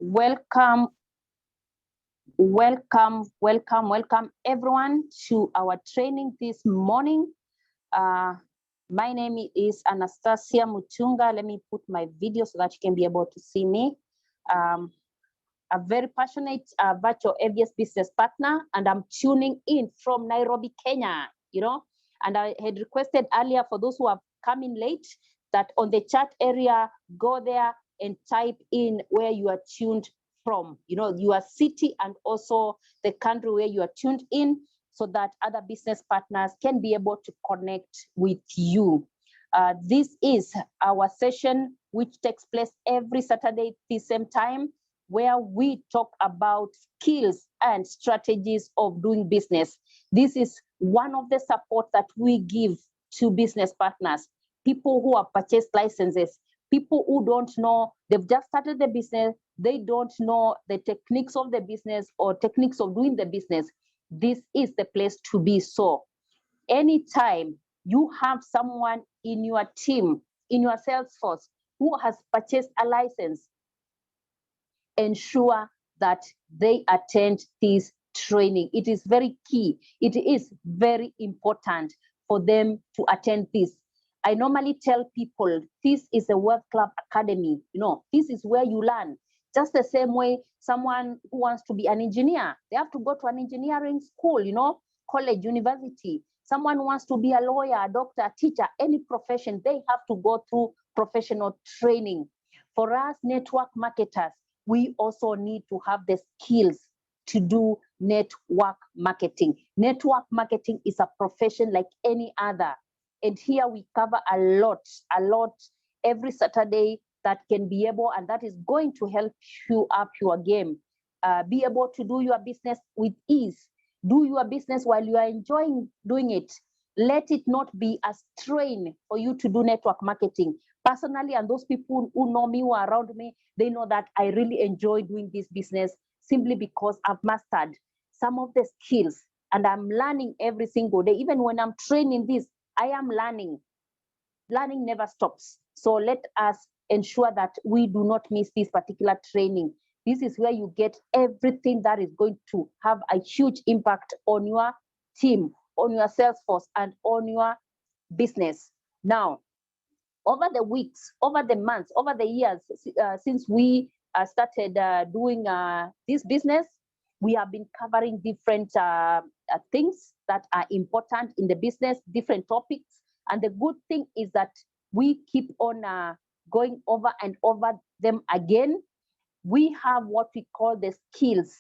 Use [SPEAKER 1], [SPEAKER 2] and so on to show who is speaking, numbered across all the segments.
[SPEAKER 1] Welcome everyone to our training this morning. My name is Anastasia Mutunga. Let me put my video so that you can be able to see me. A very passionate virtual AVS business partner, and I'm tuning in from Nairobi, Kenya, and I had requested earlier for those who have come in late that on the chat area, go there and type in where you are tuned from, your city and also the country where you are tuned in, so that other business partners can be able to connect with you. This is our session, which takes place every Saturday at the same time, where we talk about skills and strategies of doing business. This is one of the support that we give to business partners, people who have purchased licenses, people who don't know, they've just started the business, they don't know the techniques of the business or techniques of doing the business. This is the place to be. So anytime you have someone in your team, in your sales force, who has purchased a license, ensure that they attend this training. It is very key. It is very important for them to attend this. I normally tell people this is a Wealth Club Academy. This is where you learn. Just the same way someone who wants to be an engineer, they have to go to an engineering school, college, university. Someone who wants to be a lawyer, a doctor, a teacher, any profession, they have to go through professional training. For us network marketers, we also need to have the skills to do network marketing. Network marketing is a profession like any other. And here we cover a lot every Saturday that can be able, and that is going to help you up your game. Be able to do your business with ease. Do your business while you are enjoying doing it. Let it not be a strain for you to do network marketing. Personally, and those people who know me, who are around me, they know that I really enjoy doing this business simply because I've mastered some of the skills and I'm learning every single day. Even when I'm training this, I am learning. Learning never stops. So let us ensure that we do not miss this particular training. This is where you get everything that is going to have a huge impact on your team, on your sales force, and on your business. Now, over the weeks, over the months, over the years, since we started doing this business, we have been covering different things that are important in the business, different topics. And the good thing is that we keep on going over and over them again. We have what we call the skills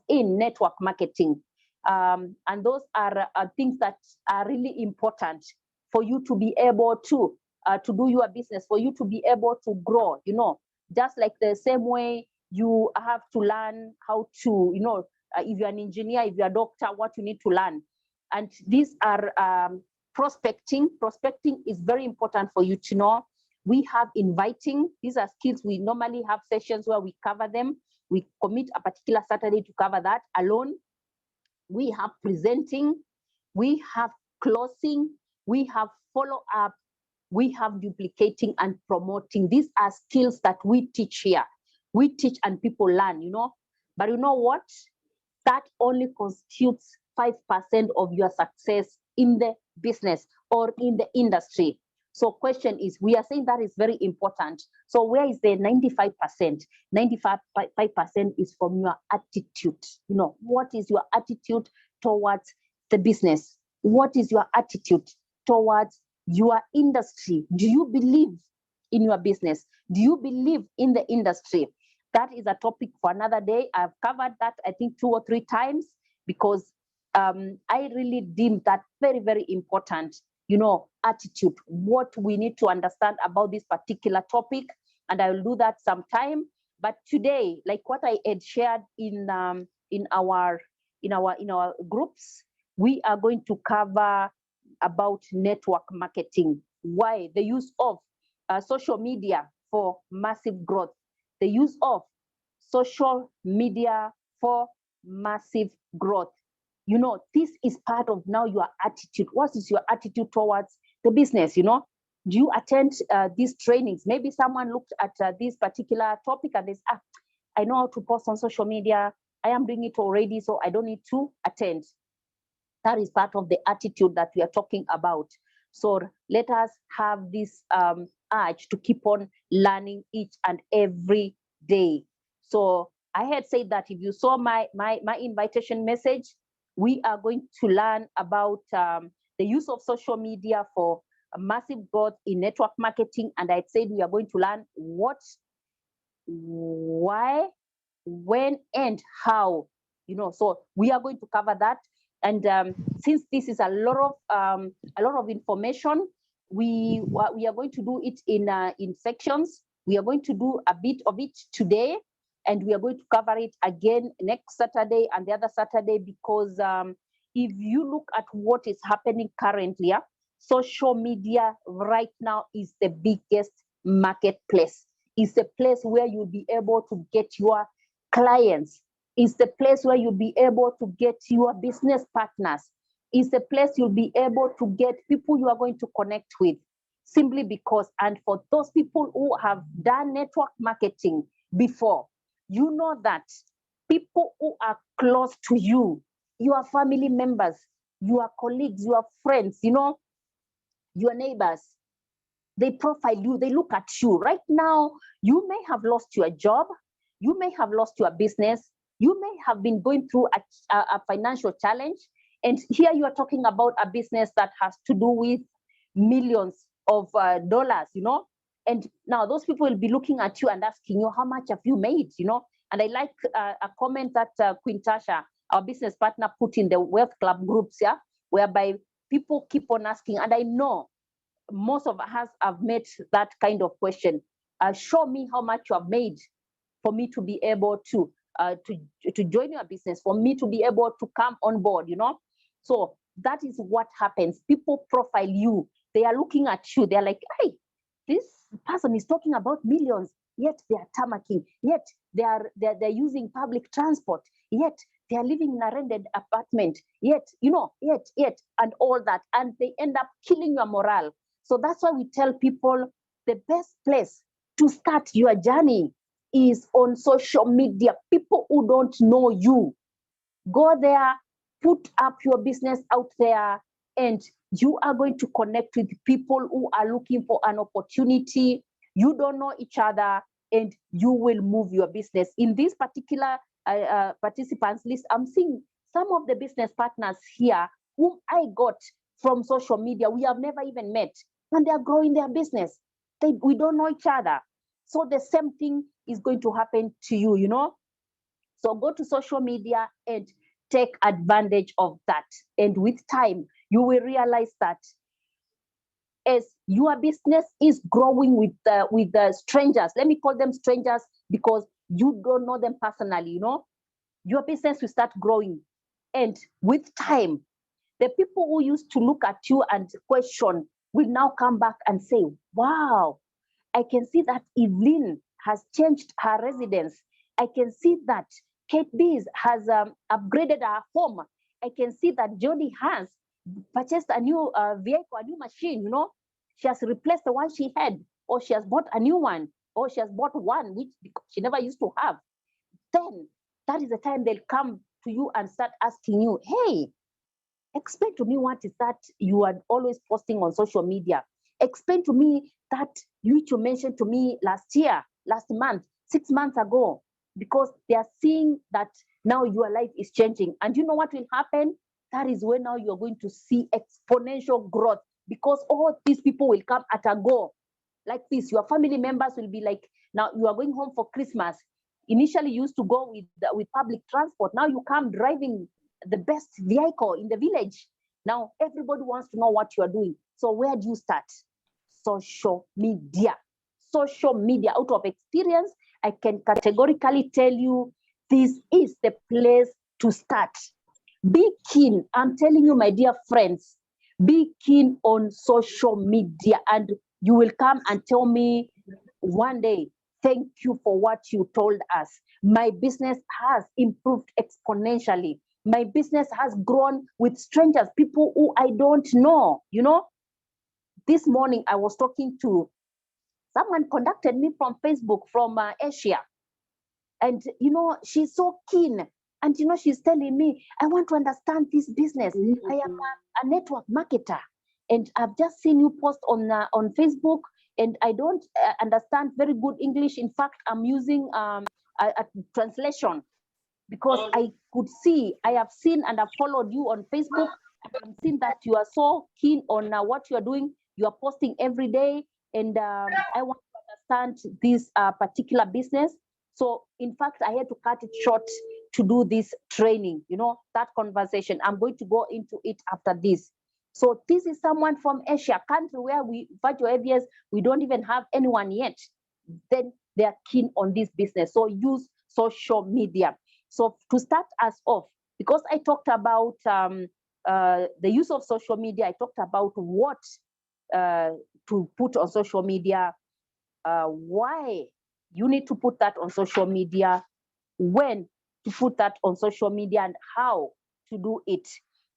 [SPEAKER 1] in network marketing. And those are things that are really important for you to be able to do your business, for you to be able to grow, just like the same way you have to learn how to, if you're an engineer, if you're a doctor, what you need to learn. And these are prospecting. Prospecting is very important for you to know. We have inviting. These are skills. We normally have sessions where we cover them. We commit a particular Saturday to cover that alone. We have presenting. We have closing. We have follow-up. We have duplicating and promoting. These are skills that we teach here. We teach and people learn, But you know what? That only constitutes 5% of your success in the business or in the industry. So question is, we are saying that is very important. So where is the 95%? 95% is from your attitude. What is your attitude towards the business? What is your attitude towards your industry? Do you believe in your business? Do you believe in the industry? That is a topic for another day. I've covered that, I think, 2 or 3 times because I really deem that very, very important, attitude, what we need to understand about this particular topic. And I will do that sometime. But today, like what I had shared in our groups, we are going to cover about network marketing. Why? The use of social media for massive growth. The use of social media for massive growth. This is part of now your attitude. What is your attitude towards the business? Do you attend these trainings? Maybe someone looked at this particular topic and they say, I know how to post on social media. I am doing it already, so I don't need to attend. That is part of the attitude that we are talking about. So let us have this urge to keep on learning each and every day. So I had said that if you saw my invitation message, we are going to learn about the use of social media for massive growth in network marketing. And I said we are going to learn what, why, when, and how. So we are going to cover that. And since this is a lot of information, we are going to do it in sections. We are going to do a bit of it today, and we are going to cover it again next Saturday and the other Saturday, because if you look at what is happening currently, social media right now is the biggest marketplace. It's a place where you'll be able to get your clients. It's the place where you'll be able to get your business partners. It's the place you'll be able to get people you are going to connect with, simply because, and for those people who have done network marketing before, you know that people who are close to you, your family members, your colleagues, your friends, your neighbors, they profile you, they look at you. Right now, you may have lost your job, you may have lost your business, you may have been going through a financial challenge, and here you are talking about a business that has to do with millions of dollars, and now those people will be looking at you and asking you, how much have you made, And I like a comment that Queen Tasha, our business partner, put in the Wealth Club groups, whereby people keep on asking, and I know most of us have made that kind of question. Show me how much you have made for me to be able to join your business, for me to be able to come on board, So that is what happens. People profile you. They are looking at you. They're like, hey, this person is talking about millions, yet they are tarmacking, yet they're using public transport, yet they are living in a rented apartment, yet, and all that. And they end up killing your morale. So that's why we tell people the best place to start your journey is on social media. People who don't know you, go there, put up your business out there, and you are going to connect with people who are looking for an opportunity. You don't know each other, and you will move your business. In this particular participants list, I'm seeing some of the business partners here whom I got from social media. We have never even met, and they're growing their business. We don't know each other. So the same thing is going to happen to you, So go to social media and take advantage of that. And with time, you will realize that as your business is growing with the strangers, let me call them strangers because you don't know them personally, your business will start growing. And with time, the people who used to look at you and question will now come back and say, wow, I can see that Evelyn has changed her residence. I can see that Kate Bees has upgraded her home. I can see that Jody has purchased a new vehicle, a new machine, She has replaced the one she had, or she has bought a new one, or she has bought one which she never used to have. Then that is the time they'll come to you and start asking you, hey, explain to me what is that you are always posting on social media. Explain to me that you mentioned to me last month, 6 months ago, because they are seeing that now your life is changing. And you know what will happen? That is when now you're going to see exponential growth, because all these people will come at a go. Like this, your family members will be like, now you are going home for Christmas. Initially, you used to go with public transport. Now you come driving the best vehicle in the village. Now everybody wants to know what you are doing. So where do you start? Social media. Social media. Out of experience, I can categorically tell you this is the place to start. Be keen. I'm telling you, my dear friends, be keen on social media, and you will come and tell me one day, thank you for what you told us. My business has improved exponentially. My business has grown with strangers, people who I don't know. This morning I was talking to someone, contacted me from Facebook from Asia. And, you know, she's so keen. And, you know, she's telling me, I want to understand this business. I am a network marketer. And I've just seen you post on Facebook, and I don't understand very good English. In fact, I'm using a translation, because I could see, I have seen and I've followed you on Facebook. I've seen that you are so keen on what you are doing. You are posting every day, and I want to understand this particular business. So in fact, I had to cut it short to do this training, you know, that conversation. I'm going to go into it after this. So this is someone from Asia, country where we, virtual AVS, we don't even have anyone yet. Then they are keen on this business. So use social media. So to start us off, because I talked about the use of social media, I talked about what to put on social media, why you need to put that on social media, when to put that on social media, and how to do it.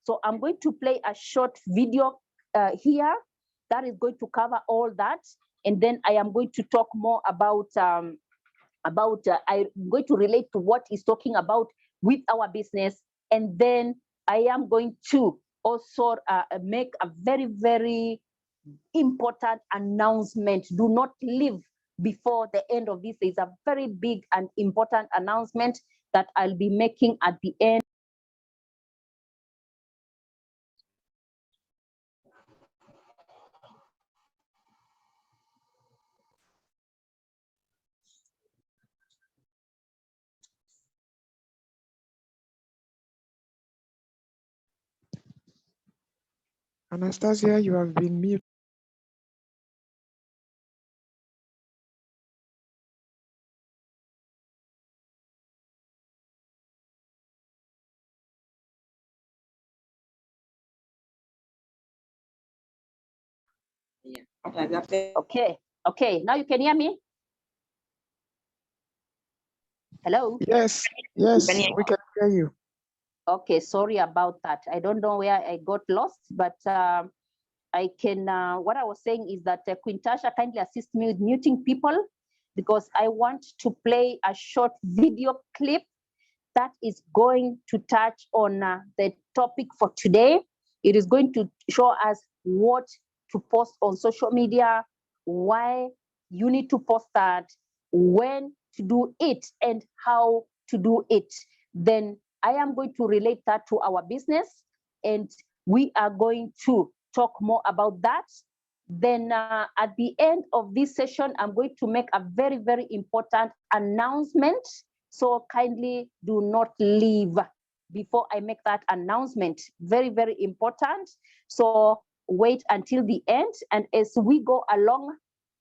[SPEAKER 1] So I'm going to play a short video here that is going to cover all that. And then I am going to talk more about I'm going to relate to what he's talking about with our business. And then I am going to also make a very, very important announcement. Do not leave before the end of this. There's a very big and important announcement that I'll be making at the end.
[SPEAKER 2] Anastasia, you have been muted.
[SPEAKER 1] Okay, now you can hear me? Hello?
[SPEAKER 2] Yes, we can hear you.
[SPEAKER 1] Okay, sorry about that. I don't know where I got lost, but I can, what I was saying is that Quintasha kindly assist me with muting people, because I want to play a short video clip that is going to touch on the topic for today. It is going to show us what to post on social media, why you need to post that, when to do it, and how to do it. Then I am going to relate that to our business, and we are going to talk more about that. Then at the end of this session, I'm going to make a very, very important announcement. So kindly do not leave before I make that announcement. Very, very important. So wait until the end. And as we go along,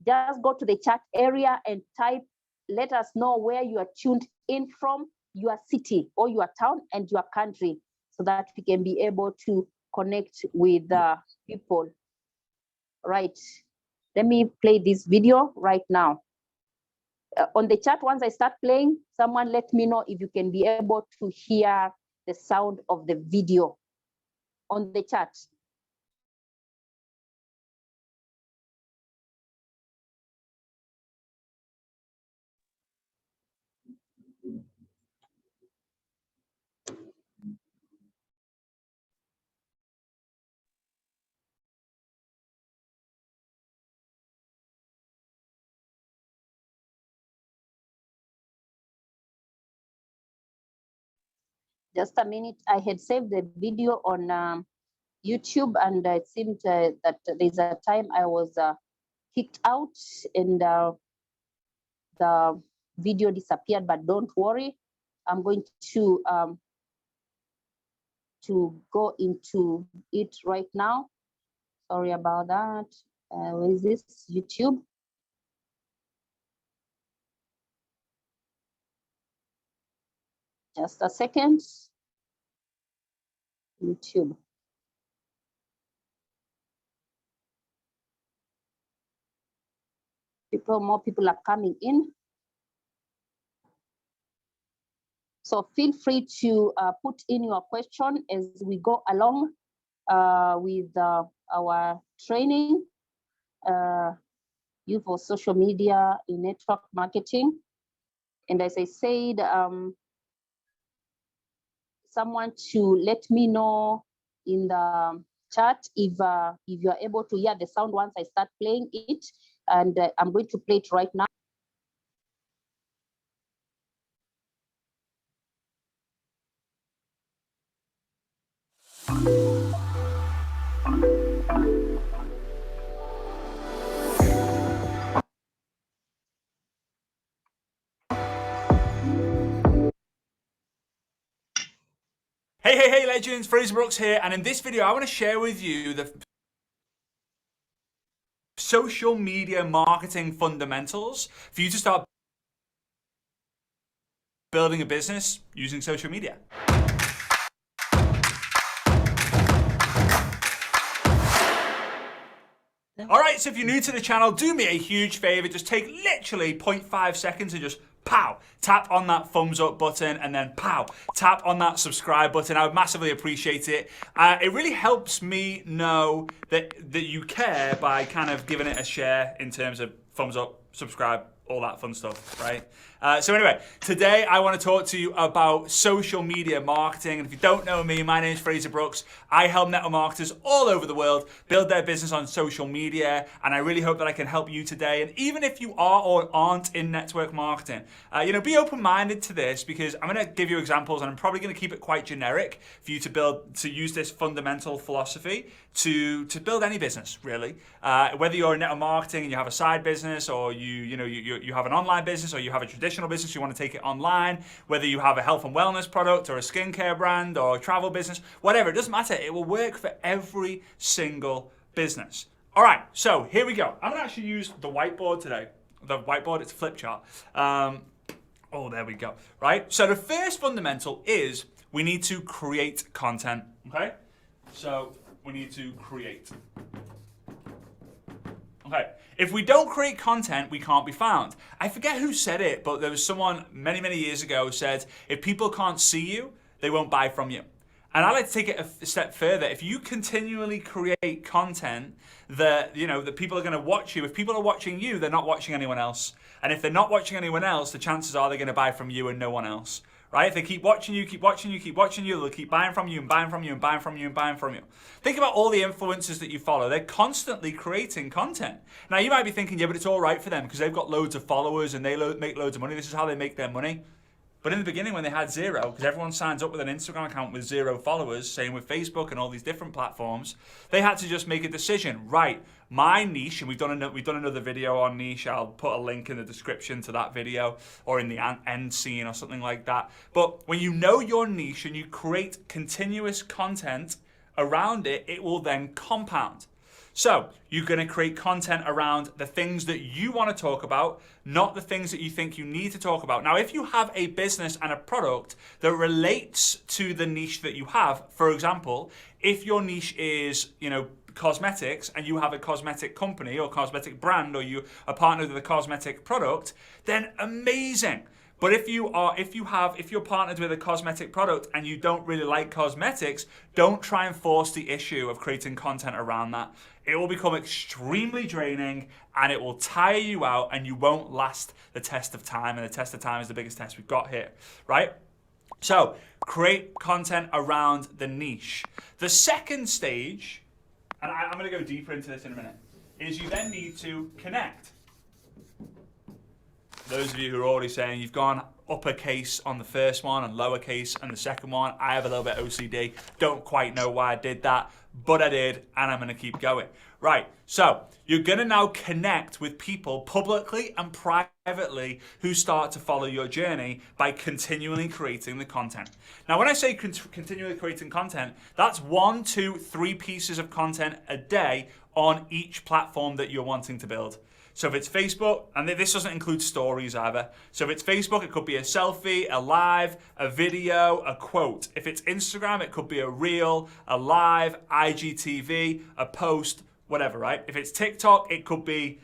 [SPEAKER 1] just go to the chat area and type, let us know where you are tuned in from, your city or your town and your country, so that we can be able to connect with people. Right. Let me play this video right now. On the chat, once I start playing, someone let me know if you can be able to hear the sound of the video on the chat. Just a minute, I had saved the video on YouTube, and it seemed that there's a time I was kicked out and the video disappeared, but don't worry. I'm going to go into it right now. Sorry about that. Where is this? YouTube. Just a second. YouTube. More people are coming in. So feel free to put in your question as we go along with our training, you for social media in network marketing. And as I said, someone to let me know in the chat if you are able to hear the sound once I start playing it. And I'm going to play it right now.
[SPEAKER 3] Hey legends, Fraser Brooks here, and in this video I want to share with you the social media marketing fundamentals for you to start building a business using social media. Alright, so if you're new to the channel, do me a huge favor, just take literally 0.5 seconds and just pow, tap on that thumbs up button, and then pow, tap on that subscribe button. I would massively appreciate it. It really helps me know that you care by kind of giving it a share in terms of thumbs up, subscribe, all that fun stuff, right? So anyway, today I want to talk to you about social media marketing. And if you don't know me, my name is Fraser Brooks. I help network marketers all over the world build their business on social media. And I really hope that I can help you today. And even if you are or aren't in network marketing, be open-minded to this, because I'm going to give you examples, and I'm probably going to keep it quite generic for you to use this fundamental philosophy to build any business, really. Whether you're in network marketing and you have a side business, or you have an online business, or you have a traditional business, you want to take it online, whether you have a health and wellness product or a skincare brand or a travel business, whatever, it doesn't matter. It will work for every single business. All right, so here we go. I'm going to actually use the whiteboard today. The whiteboard, it's a flip chart. Oh, there we go. Right, so the first fundamental is we need to create content, okay? So we need to create. Okay, if we don't create content, we can't be found. I forget who said it, but there was someone many, many years ago who said, if people can't see you, they won't buy from you. And I like to take it a step further. If you continually create content that people are going to watch you, if people are watching you, they're not watching anyone else. And if they're not watching anyone else, the chances are they're going to buy from you and no one else. Right? If they keep watching you, keep watching you, keep watching you, they'll keep buying from you and buying from you and buying from you and buying from you. Think about all the influencers that you follow. They're constantly creating content. Now, you might be thinking, yeah, but it's all right for them because they've got loads of followers and they make loads of money. This is how they make their money. But in the beginning, when they had zero, because everyone signs up with an Instagram account with 0 followers, same with Facebook and all these different platforms, they had to just make a decision. Right, my niche, and we've done another video on niche. I'll put a link in the description to that video, or in the end scene or something like that. But when you know your niche and you create continuous content around it, it will then compound. So you're going to create content around the things that you want to talk about, not the things that you think you need to talk about. Now, if you have a business and a product that relates to the niche that you have, for example, if your niche is, cosmetics, and you have a cosmetic company or cosmetic brand, or you are partnered with a cosmetic product, then amazing. But if you're partnered with a cosmetic product and you don't really like cosmetics, don't try and force the issue of creating content around that. It will become extremely draining and it will tire you out, and you won't last the test of time. And the test of time is the biggest test we've got here, right? So create content around the niche. The second stage, and I'm going to go deeper into this in a minute, is you then need to connect. Those of you who are already saying you've gone uppercase on the first one and lowercase on the second one, I have a little bit OCD. Don't quite know why I did that, but I did, and I'm going to keep going. Right, so you're going to now connect with people publicly and privately who start to follow your journey by continually creating the content. Now, when I say continually creating content, that's 1, 2, 3 pieces of content a day on each platform that you're wanting to build. So if it's Facebook, and this doesn't include stories either. So if it's Facebook, it could be a selfie, a live, a video, a quote. If it's Instagram, it could be a reel, a live, IGTV, a post, whatever, right? If it's TikTok, it could be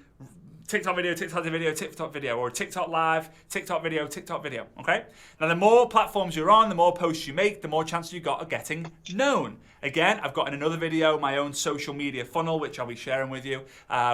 [SPEAKER 3] TikTok video, TikTok video, TikTok video, or TikTok live, TikTok video, TikTok video, okay? Now, the more platforms you're on, the more posts you make, the more chance you got of getting known. Again, I've got in another video my own social media funnel, which I'll be sharing with you,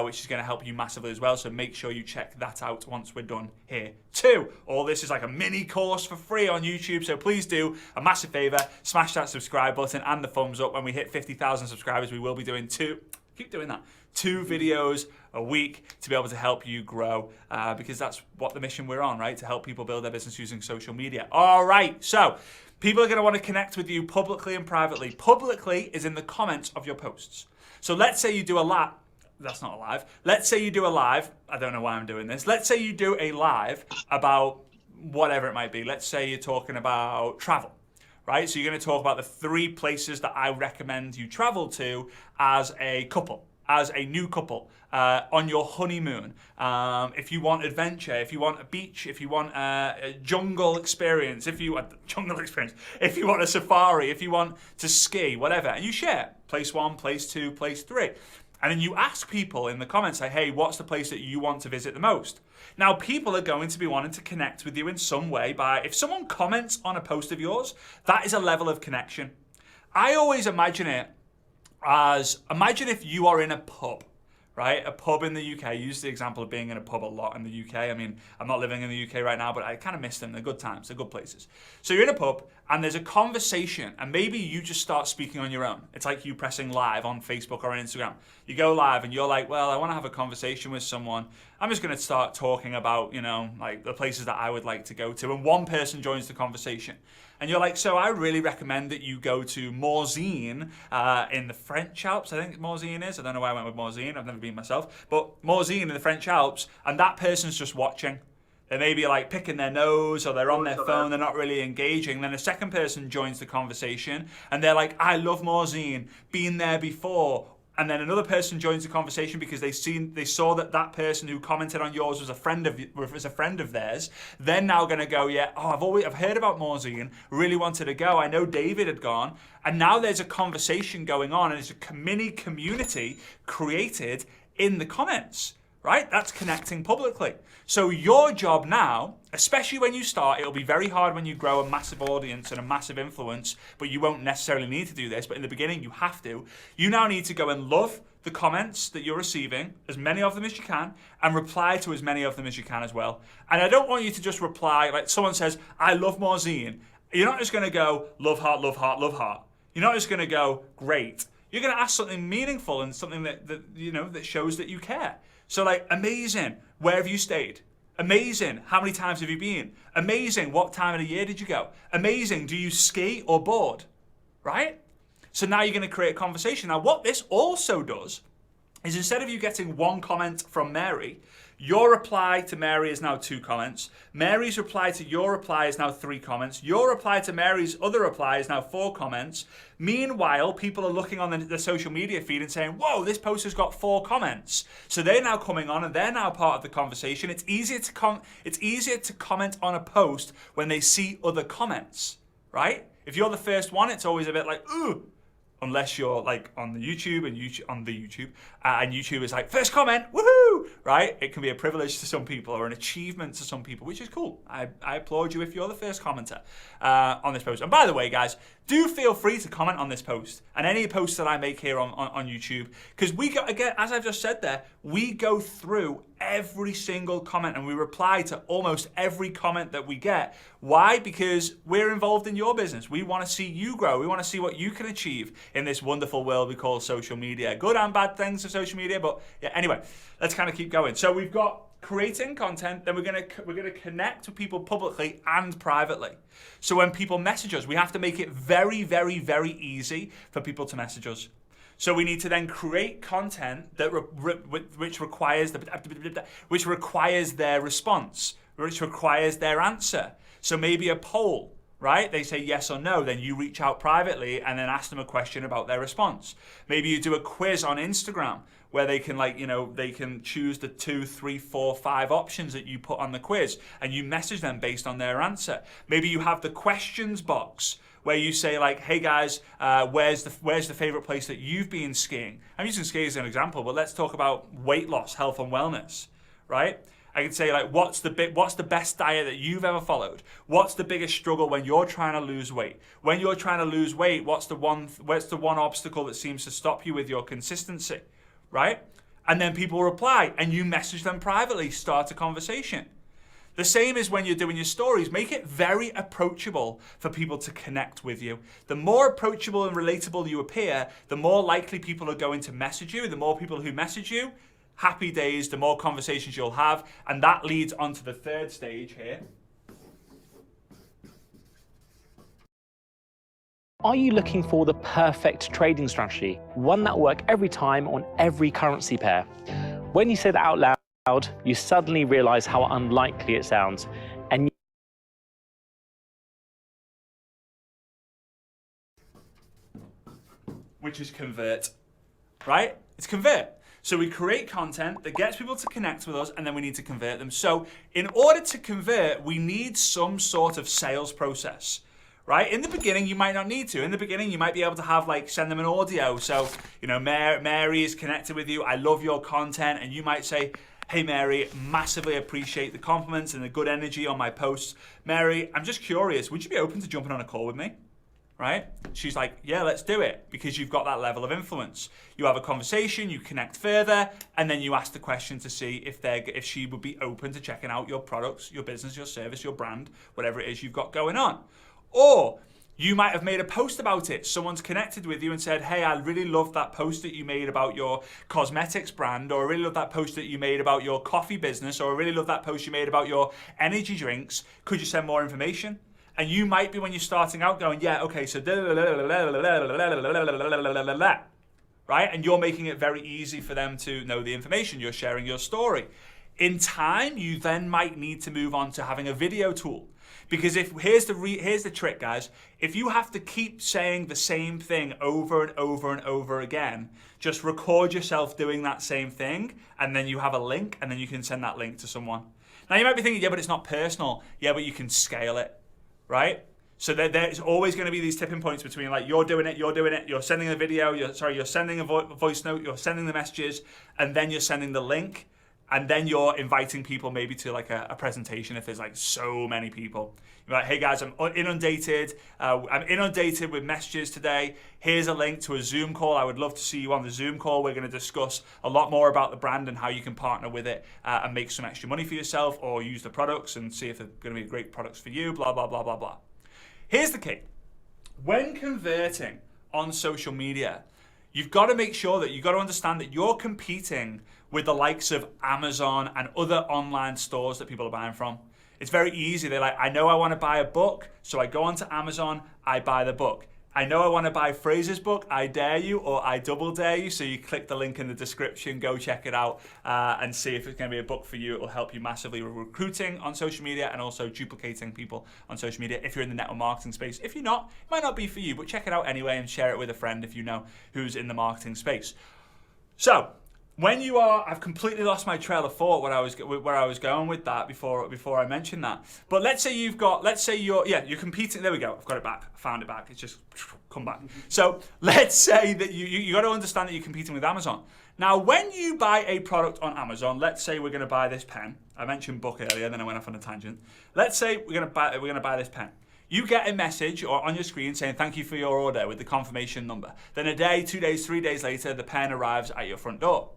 [SPEAKER 3] which is going to help you massively as well, so make sure you check that out once we're done here too. All this is like a mini course for free on YouTube, so please do a massive favor, smash that subscribe button and the thumbs up. When we hit 50,000 subscribers, we will be doing two videos a week to be able to help you grow, because that's what the mission we're on, right? To help people build their business using social media. All right, so people are going to want to connect with you publicly and privately. Publicly is in the comments of your posts. So let's say you do a live. That's not a live. Let's say you do a live. I don't know why I'm doing this. Let's say you do a live about whatever it might be. Let's say you're talking about travel. Right, so you're going to talk about the 3 places that I recommend you travel to as a couple, as a new couple, on your honeymoon. If you want adventure, if you want a beach, if you want a jungle experience, if you want a safari, if you want to ski, whatever, and you share place 1, place 2, place 3. And then you ask people in the comments, like, hey, what's the place that you want to visit the most? Now, people are going to be wanting to connect with you in some way by, if someone comments on a post of yours, that is a level of connection. I always imagine it as, imagine if you are in a pub, right? A pub in the UK. I use the example of being in a pub a lot in the UK. I mean, I'm not living in the UK right now, but I kind of miss them. They're good times. They're good places. So you're in a pub and there's a conversation and maybe you just start speaking on your own. It's like you pressing live on Facebook or on Instagram. You go live and you're like, well, I want to have a conversation with someone. I'm just going to start talking about, you know, like the places that I would like to go to. And one person joins the conversation. And you're like, so I really recommend that you go to Morzine in the French Alps. I think Morzine is. I don't know why I went with Morzine. I've never been myself. But Morzine in the French Alps, and that person's just watching. They may be like picking their nose or they're on their phone. They're not really engaging. Then a second person joins the conversation and they're like, I love Morzine, been there before. And then another person joins the conversation because they saw that that person who commented on yours was a friend of theirs. They're now going to go, yeah, oh, I've heard about Morzine, really wanted to go. I know David had gone. And now there's a conversation going on and it's a mini community created in the comments, right? That's connecting publicly. So your job now, especially when you start, it'll be very hard when you grow a massive audience and a massive influence, but you won't necessarily need to do this. But in the beginning, you have to. You now need to go and love the comments that you're receiving, as many of them as you can, and reply to as many of them as you can as well. And I don't want you to just reply, like someone says, I love Morzine. You're not just going to go, love heart, love heart, love heart. You're not just going to go, great. You're going to ask something meaningful and something that shows that you care. So like, amazing, where have you stayed? Amazing, how many times have you been? Amazing, what time of the year did you go? Amazing, do you ski or board? Right? So now you're going to create a conversation. Now what this also does is instead of you getting one comment from Mary, your reply to Mary is now 2 comments. Mary's reply to your reply is now 3 comments. Your reply to Mary's other reply is now 4 comments. Meanwhile, people are looking on the social media feed and saying, whoa, this post has got 4 comments. So they're now coming on and they're now part of the conversation. It's easier to comment on a post when they see other comments, right? If you're the first one, it's always a bit like, ooh. Unless you're like on the YouTube and YouTube is like first comment, woohoo, right? It can be a privilege to some people or an achievement to some people, which is cool. I applaud you if you're the first commenter on this post. And by the way, guys, do feel free to comment on this post and any posts that I make here on YouTube, because we go, again, as I've just said there, we go through every single comment and we reply to almost every comment that we get. Why? Because we're involved in your business. We want to see you grow. We want to see what you can achieve in this wonderful world we call social media. Good and bad things of social media, but yeah, anyway, let's kind of keep going. So we've got creating content, then we're gonna connect with people publicly and privately. So when people message us, we have to make it very, very, very easy for people to message us. So we need to then create content that which requires their response, which requires their answer. So maybe a poll, right? They say yes or no, then you reach out privately and then ask them a question about their response. Maybe you do a quiz on Instagram where they can they can choose the 2, 3, 4, 5 options that you put on the quiz and you message them based on their answer. Maybe you have the questions box where you say like, hey guys, where's the favorite place that you've been skiing? I'm using skiing as an example, but let's talk about weight loss, health and wellness, right? I could say like, what's the best diet that you've ever followed? What's the biggest struggle when you're trying to lose weight? When you're trying to lose weight, what's the one obstacle that seems to stop you with your consistency, right? And then people reply, and you message them privately, start a conversation. The same as when you're doing your stories. Make it very approachable for people to connect with you. The more approachable and relatable you appear, the more likely people are going to message you. The more people who message you, happy days, the more conversations you'll have. And that leads on to the third stage here.
[SPEAKER 4] Are you looking for the perfect trading strategy? One that will work every time on every currency pair. When you say that out loud, you suddenly realize how unlikely it sounds. And
[SPEAKER 3] which is convert, right? It's convert. So we create content that gets people to connect with us, and then we need to convert them. So in order to convert, we need some sort of sales process, right? In the beginning, you might not need to. In the beginning, you might be able to have like, send them an audio. So, you know, Mary is connected with you. I love your content. And you might say, hey, Mary, massively appreciate the compliments and the good energy on my posts. Mary, I'm just curious, would you be open to jumping on a call with me? Right? She's like, yeah, let's do it, because you've got that level of influence. You have a conversation, you connect further, and then you ask the question to see if she would be open to checking out your products, your business, your service, your brand, whatever it is you've got going on. Or you might have made a post about it. Someone's connected with you and said, hey, I really love that post that you made about your cosmetics brand, or I really love that post that you made about your coffee business, or I really love that post you made about your energy drinks. Could you send more information? And you might be, when you're starting out, going, yeah, okay, so right? And you're making it very easy for them to know the information. You're sharing your story. In time, you then might need to move on to having a video tool. Because here's the trick, guys. If you have to keep saying the same thing over and over and over again, just record yourself doing that same thing, and then you have a link, and then you can send that link to someone. Now, you might be thinking, yeah, but it's not personal. Yeah, but you can scale it. Right? So there's always going to be these tipping points between like you're doing it, you're sending a video, you're sending a voice note, you're sending the messages, and then you're sending the link, and then you're inviting people maybe to like a presentation if there's like so many people. You're like, hey guys, I'm inundated with messages today. Here's a link to a Zoom call. I would love to see you on the Zoom call. We're going to discuss a lot more about the brand and how you can partner with it and make some extra money for yourself, or use the products and see if they're going to be great products for you, blah, blah, blah, blah, blah. Here's the key. When converting on social media, you've got to make sure that you've got to understand that you're competing with the likes of Amazon and other online stores that people are buying from. It's very easy. They're like, I know I want to buy a book, so I go onto Amazon, I buy the book. I know I want to buy Fraser's book, I dare you, or I double dare you. So you click the link in the description, go check it out and see if it's going to be a book for you. It will help you massively with recruiting on social media and also duplicating people on social media if you're in the network marketing space. If you're not, it might not be for you, but check it out anyway and share it with a friend if you know who's in the marketing space. So when you are, I've completely lost my trail of thought where I was going with that before I mentioned that. But let's say you're competing. There we go. I've got it back. I found it back. It's just come back. So let's say that you got to understand that you're competing with Amazon. Now, when you buy a product on Amazon, let's say we're going to buy this pen. I mentioned book earlier, then I went off on a tangent. Let's say we're going to buy this pen. You get a message or on your screen saying thank you for your order with the confirmation number. Then a day, 2 days, 3 days later, the pen arrives at your front door.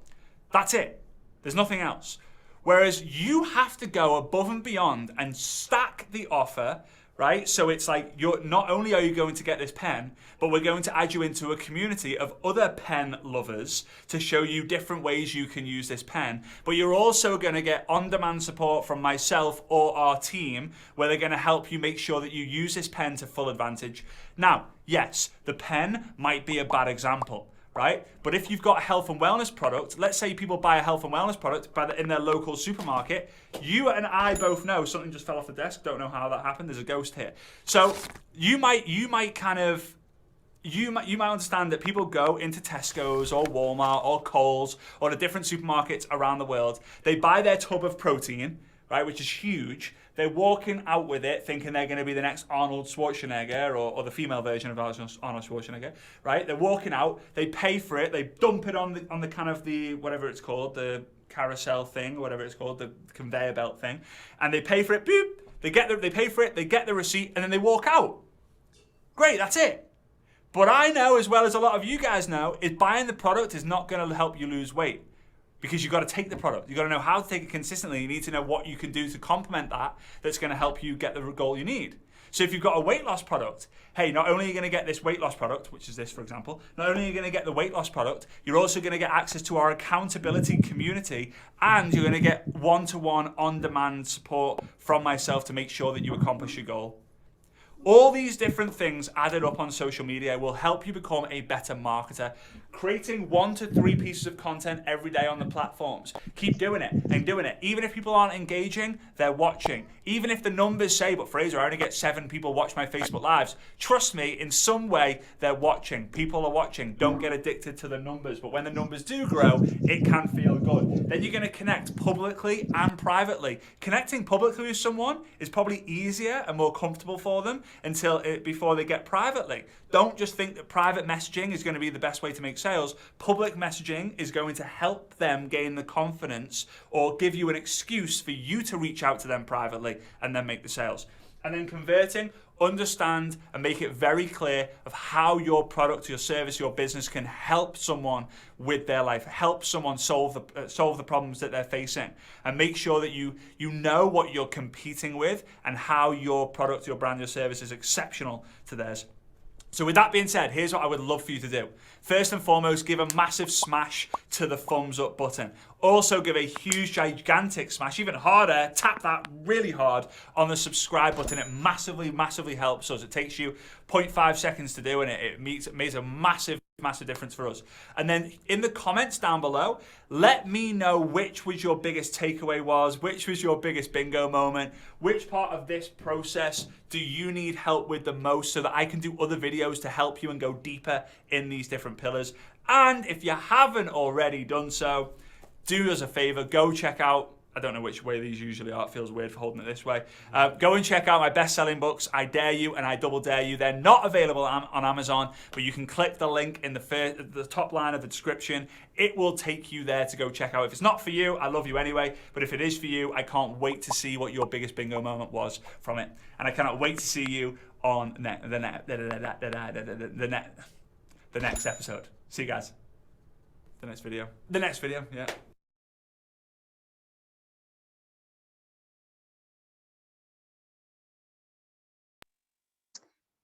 [SPEAKER 3] That's it. There's nothing else. Whereas you have to go above and beyond and stack the offer, right? So it's like not only are you going to get this pen, but we're going to add you into a community of other pen lovers to show you different ways you can use this pen. But you're also going to get on-demand support from myself or our team, where they're going to help you make sure that you use this pen to full advantage. Now, yes, the pen might be a bad example, right? But if you've got a health and wellness product, let's say people buy a health and wellness product in their local supermarket, you and I both know, something just fell off the desk, don't know how that happened, there's a ghost here. So you might understand that people go into Tesco's or Walmart or Coles or the different supermarkets around the world, they buy their tub of protein, right, which is huge. They're walking out with it thinking they're going to be the next Arnold Schwarzenegger or the female version of Arnold Schwarzenegger, right? They're walking out, they pay for it, they dump it on the kind of the, whatever it's called, the carousel thing, whatever it's called, the conveyor belt thing, and they pay for it. Boop. They pay for it. They get the receipt, and then they walk out. Great, that's it. But I know, as well as a lot of you guys know, is buying the product is not going to help you lose weight, because you've got to take the product. You've got to know how to take it consistently. You need to know what you can do to complement that that's going to help you get the goal you need. So if you've got a weight loss product, hey, not only are you going to get this weight loss product, which is this, for example, not only are you going to get the weight loss product, you're also going to get access to our accountability community, and you're going to get one-to-one on-demand support from myself to make sure that you accomplish your goal. All these different things added up on social media will help you become a better marketer. Creating 1 to 3 pieces of content every day on the platforms. Keep doing it and doing it. Even if people aren't engaging, they're watching. Even if the numbers say, but Fraser, I only get 7 people watch my Facebook Lives. Trust me, in some way, they're watching. People are watching. Don't get addicted to the numbers. But when the numbers do grow, it can feel good. Then you're going to connect publicly and privately. Connecting publicly with someone is probably easier and more comfortable for them before they get privately. Don't just think that private messaging is going to be the best way to make sales. Public messaging is going to help them gain the confidence or give you an excuse for you to reach out to them privately and then make the sales. And then converting, understand and make it very clear of how your product, your service, your business can help someone with their life, help someone solve the problems that they're facing, and make sure that you know what you're competing with and how your product, your brand, your service is exceptional to theirs. So with that being said, here's what I would love for you to do. First and foremost, give a massive smash to the thumbs up button. Also give a huge, gigantic smash, even harder, tap that really hard on the subscribe button. It massively, massively helps us. It takes you 0.5 seconds to do, and it makes a massive difference for us. And then in the comments down below, let me know which was your biggest takeaway which was your biggest bingo moment, which part of this process do you need help with the most, so that I can do other videos to help you and go deeper in these different pillars. And if you haven't already done so, do us a favor, go check out, I don't know which way these usually are, it feels weird for holding it this way. Go and check out my best-selling books, I Dare You and I Double Dare You. They're not available on Amazon, but you can click the link in the top line of the description. It will take you there to go check out. If it's not for you, I love you anyway, but if it is for you, I can't wait to see what your biggest bingo moment was from it. And I cannot wait to see you on the next episode. See you guys. The next video, yeah.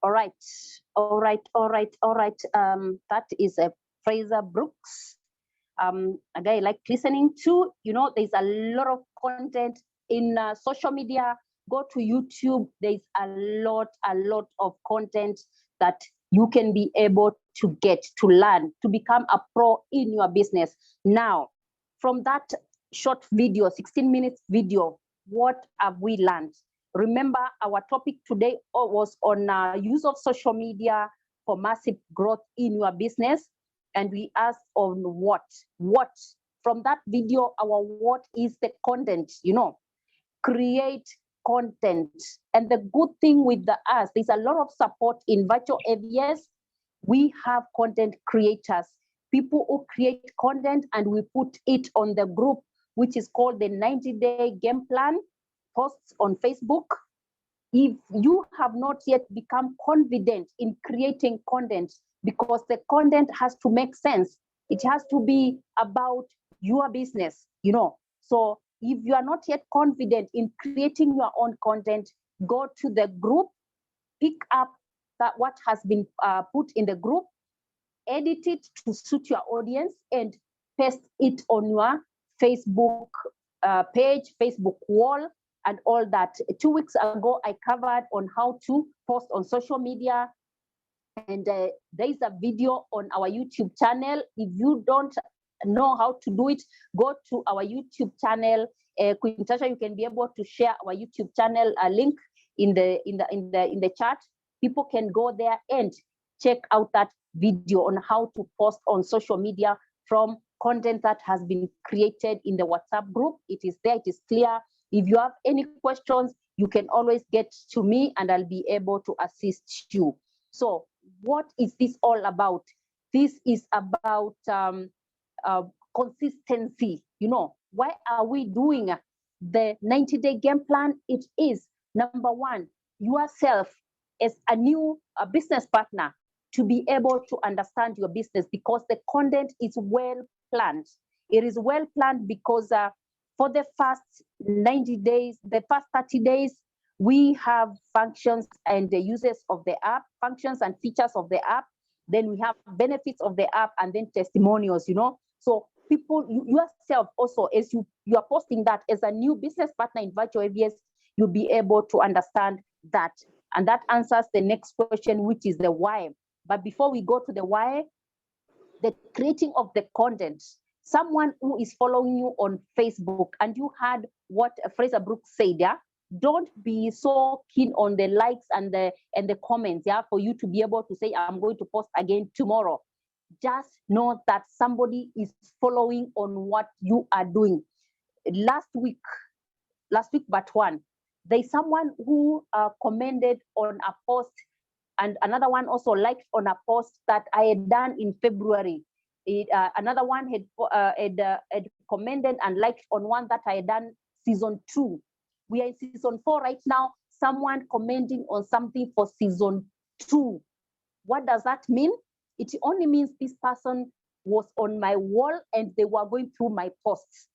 [SPEAKER 1] All right. That is a Fraser Brooks, a guy I like listening to. You know, there's a lot of content in social media. Go to YouTube. There's a lot of content that you can be able to get, to learn, to become a pro in your business. Now, from that short video, 16 minutes video, what have we learned? Remember, our topic today was on use of social media for massive growth in your business. And we asked on what? From that video, our what is the content, create content. And the good thing with us, there's a lot of support in virtual AVS. We have content creators, people who create content, and we put it on the group, which is called the 90-day game plan. Posts on Facebook. If you have not yet become confident in creating content, because the content has to make sense, it has to be about your business, So if you are not yet confident in creating your own content, go to the group, pick up what has been put in the group, edit it to suit your audience, and paste it on your Facebook page, Facebook wall, and all that. 2 weeks ago, I covered on how to post on social media. And there is a video on our YouTube channel. If you don't know how to do it, go to our YouTube channel. Quintasha, you can be able to share our YouTube channel link in the chat. People can go there and check out that video on how to post on social media from content that has been created in the WhatsApp group. It is there, it is clear. If you have any questions, you can always get to me and I'll be able to assist you. So what is this all about? This is about consistency. Why are we doing the 90-day game plan? It is, number one, yourself as a new business partner to be able to understand your business, because the content is well planned. It is well planned because for the first 90 days, the first 30 days, we have functions and the uses of the app, functions and features of the app. Then we have benefits of the app, and then testimonials, So people, yourself also, as you are posting that as a new business partner in Virtual AVS, you'll be able to understand that. And that answers the next question, which is the why. But before we go to the why, the creating of the content. Someone who is following you on Facebook and you heard what Fraser Brooks said, yeah? Don't be so keen on the likes and the comments, yeah, for you to be able to say, I'm going to post again tomorrow. Just know that somebody is following on what you are doing. Last week but one, there's someone who commented on a post, and another one also liked on a post that I had done in February. Another one had commented and liked on one that I had done season 2. We are in season 4 right now. Someone commenting on something for season 2. What does that mean? It only means this person was on my wall and they were going through my posts.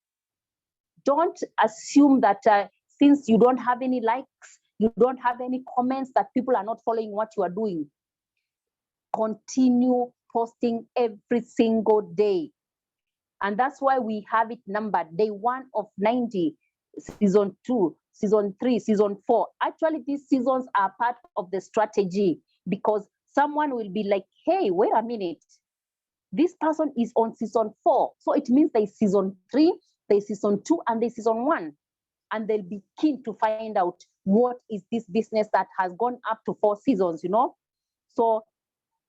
[SPEAKER 1] Don't assume that since you don't have any likes, you don't have any comments, that people are not following what you are doing. Continue posting every single day. And that's why we have it numbered. Day 1 of 90, season 2, season 3, season 4. Actually, these seasons are part of the strategy, because someone will be like, hey, wait a minute. This person is on season 4. So it means there's season 3, there's season 2, and there's season 1. And they'll be keen to find out what is this business that has gone up to 4 seasons, So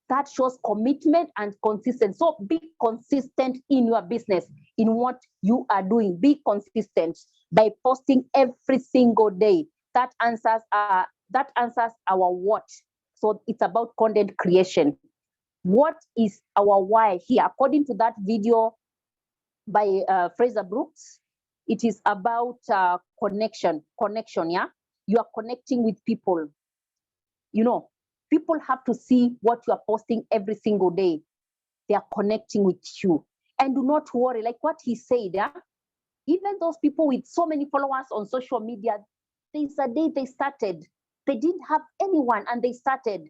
[SPEAKER 1] that shows commitment and consistency. So be consistent in your business, in what you are doing. Be consistent by posting every single day. That answers our what. So it's about content creation. What is our why here? According to that video by Fraser Brooks, it is about connection, yeah? You are connecting with people. People have to see what you are posting every single day. They are connecting with you. And do not worry, like what he said, yeah? Even those people with so many followers on social media, there's a day they started. They didn't have anyone and they started.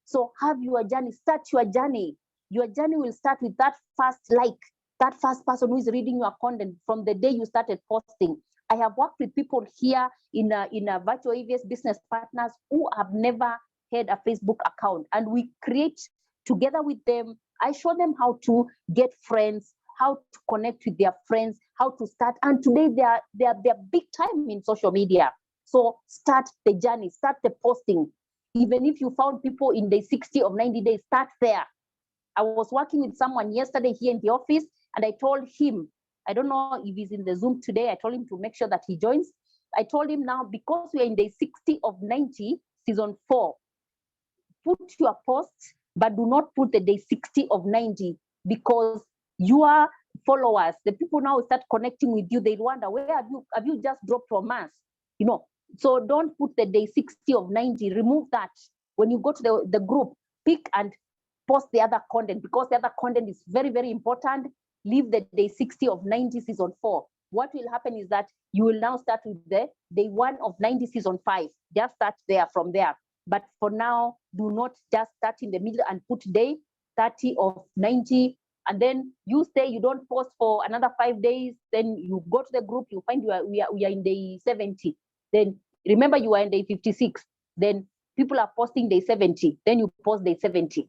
[SPEAKER 1] So have your journey, start your journey. Your journey will start with that first like, that first person who is reading your content from the day you started posting. I have worked with people here in a Virtual AVS business partners who have never had a Facebook account, and we create together with them. I show them how to get friends, how to connect with their friends, how to start. And today they are big time in social media. So start the journey, start the posting. Even if you found people in day 60 of 90 days, start there. I was working with someone yesterday here in the office, and I told him, I don't know if he's in the Zoom today, I told him to make sure that he joins. I told him now, because we are in day 60 of 90, season 4, put your posts, but do not put the day 60 of 90, because your followers, the people now start connecting with you. They wonder, where have you just dropped from Mars? So don't put the day 60 of 90, remove that. When you go to the group, pick and post the other content, because the other content is very, very important. Leave the day 60 of 90 season 4. What will happen is that you will now start with the day 1 of 90 season 5. Just start there from there. But for now, do not just start in the middle and put day 30 of 90, and then you stay, you don't post for another 5 days. Then you go to the group, you find we are in day 70. Then remember you are in day 56. Then people are posting day 70. Then you post day 70.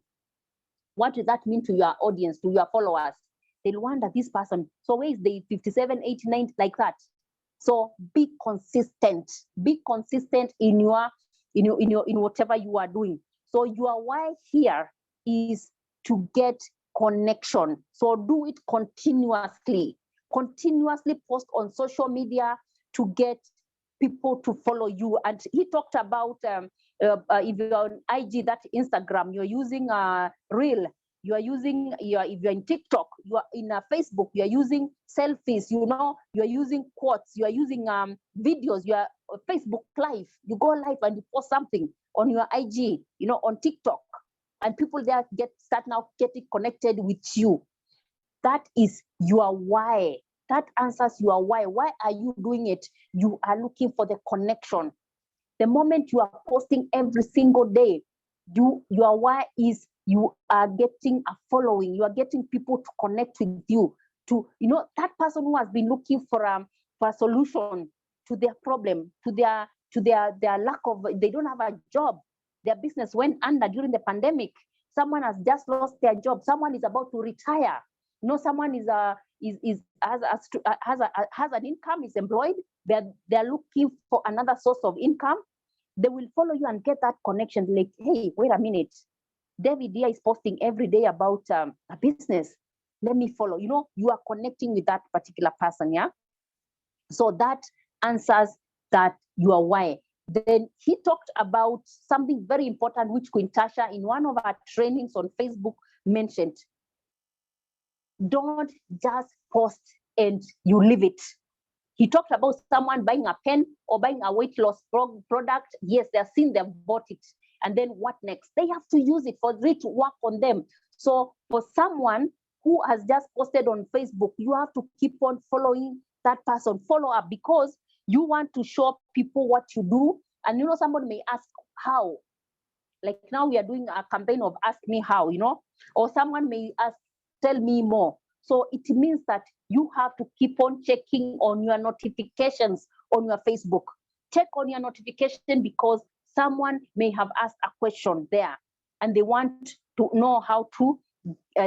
[SPEAKER 1] What does that mean to your audience, to your followers? They'll wonder, this person, so where is day 57, 80, 90, like that? So be consistent. Be consistent in whatever you are doing. So your why here is to get connection. So do it continuously. Continuously post on social media to get people to follow you. And he talked about if you're on IG, that Instagram, you're using Reel. you are using, if you're in TikTok, you are in Facebook, you are using selfies, you are using quotes, you are using videos, you are Facebook live, you go live and you post something on your IG, on TikTok, and people there start now getting connected with you. That is your why. That answers your why. Why are you doing it? You are looking for the connection. The moment you are posting every single day, your why is you are getting a following. You are getting people to connect with you. To that person who has been looking for a solution to their problem, to their lack of, they don't have a job. Their business went under during the pandemic. Someone has just lost their job. Someone is about to retire. Someone has an income, is employed. They're looking for another source of income. They will follow you and get that connection. Like, hey, wait a minute. David here is posting every day about a business. Let me follow. You are connecting with that particular person, yeah? So that answers that your why. Then he talked about something very important, which Queen Tasha in one of our trainings on Facebook mentioned. Don't just post and you leave it. He talked about someone buying a pen or buying a weight loss product. Yes, they've seen, they've bought it. And then what next? They have to use it for it to work on them. So for someone who has just posted on Facebook, you have to keep on following that person, follow up, because you want to show people what you do. And somebody may ask how. Like now we are doing a campaign of Ask Me How, or someone may ask, tell me more. So it means that you have to keep on checking on your notifications on your Facebook. Check on your notification, because someone may have asked a question there and they want to know how to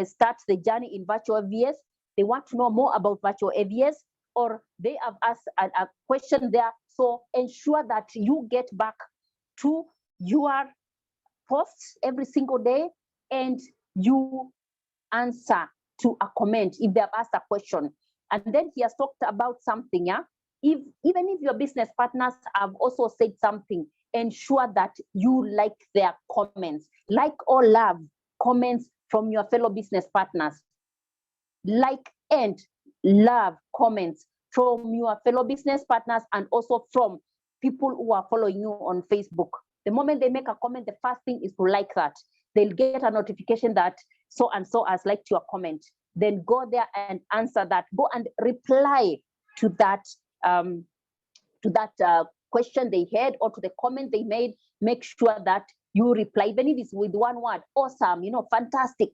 [SPEAKER 1] start the journey in virtual AVS. They want to know more about virtual AVS, or they have asked a question there. So ensure that you get back to your posts every single day and you answer to a comment if they have asked a question. And then he has talked about something, yeah? Even if your business partners have also said something, ensure that you like their comments. Like or love comments from your fellow business partners. Like and love comments from your fellow business partners and also from people who are following you on Facebook. The moment they make a comment, the first thing is to like that. They'll get a notification that so and so has liked your comment. Then go there and answer that. Go and reply to that question they had or to the comment they made. Make sure that you reply, even if it's with one word, awesome, fantastic,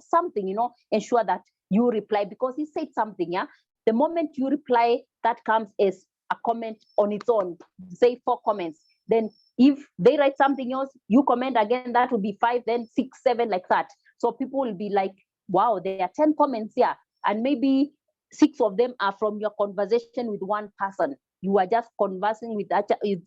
[SPEAKER 1] something, ensure that you reply because he said something, yeah? The moment you reply, that comes as a comment on its own. Say 4 comments. Then if they write something else, you comment again, that would be 5, then 6, 7, like that. So people will be like, wow, there are 10 comments here. And maybe 6 of them are from your conversation with one person. You are just conversing with that, you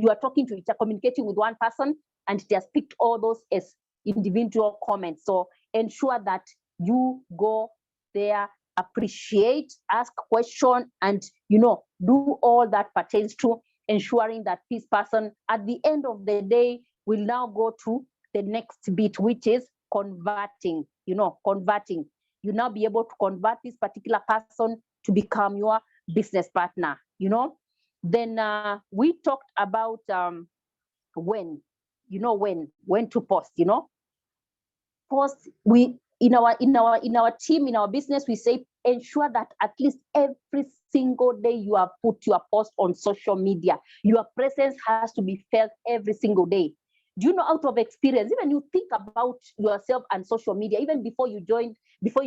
[SPEAKER 1] are talking to each other, communicating with one person, and it has picked all those as individual comments. So ensure that you go there, appreciate, ask question, and do all that pertains to ensuring that this person at the end of the day will now go to the next bit, which is converting. Converting. You now be able to convert this particular person to become your business partner. Then we talked about when to post. Post. We in our team, in our business, we say ensure that at least every single day you have put your post on social media. Your presence has to be felt every single day. Do you know, out of experience, even you think about yourself and social media, even before you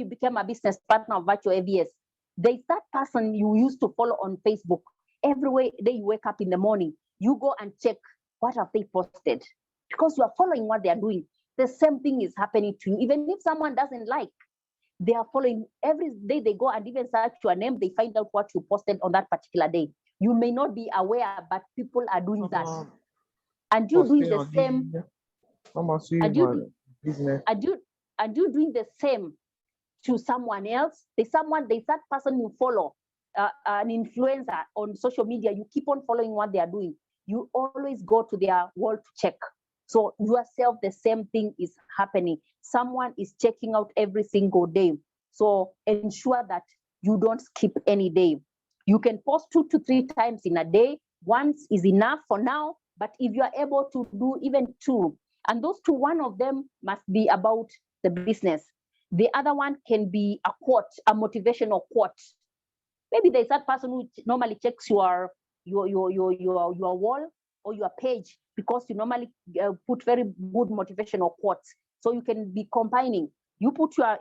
[SPEAKER 1] became a business partner of Virtual AVS, there's that person you used to follow on Facebook. Every day you wake up in the morning, you go and check what have they posted, because you are following what they are doing. The same thing is happening to you. Even if someone doesn't like, they are following. Every day they go and even search your name, they find out what you posted on that particular day. You may not be aware, but people are doing that. And you doing the same. And you doing the same to someone else. There's that person you follow, an influencer on social media. You keep on following what they are doing. You always go to their wall to check. So yourself, the same thing is happening. Someone is checking out every single day. So ensure that you don't skip any day. You can post 2 to 3 times in a day. Once is enough for now, but if you are able to do even 2, and those 2, one of them must be about the business. The other one can be a quote, a motivational quote. Maybe there's that person who normally checks your wall or your page because you normally put very good motivational quotes. So you can be combining. You put your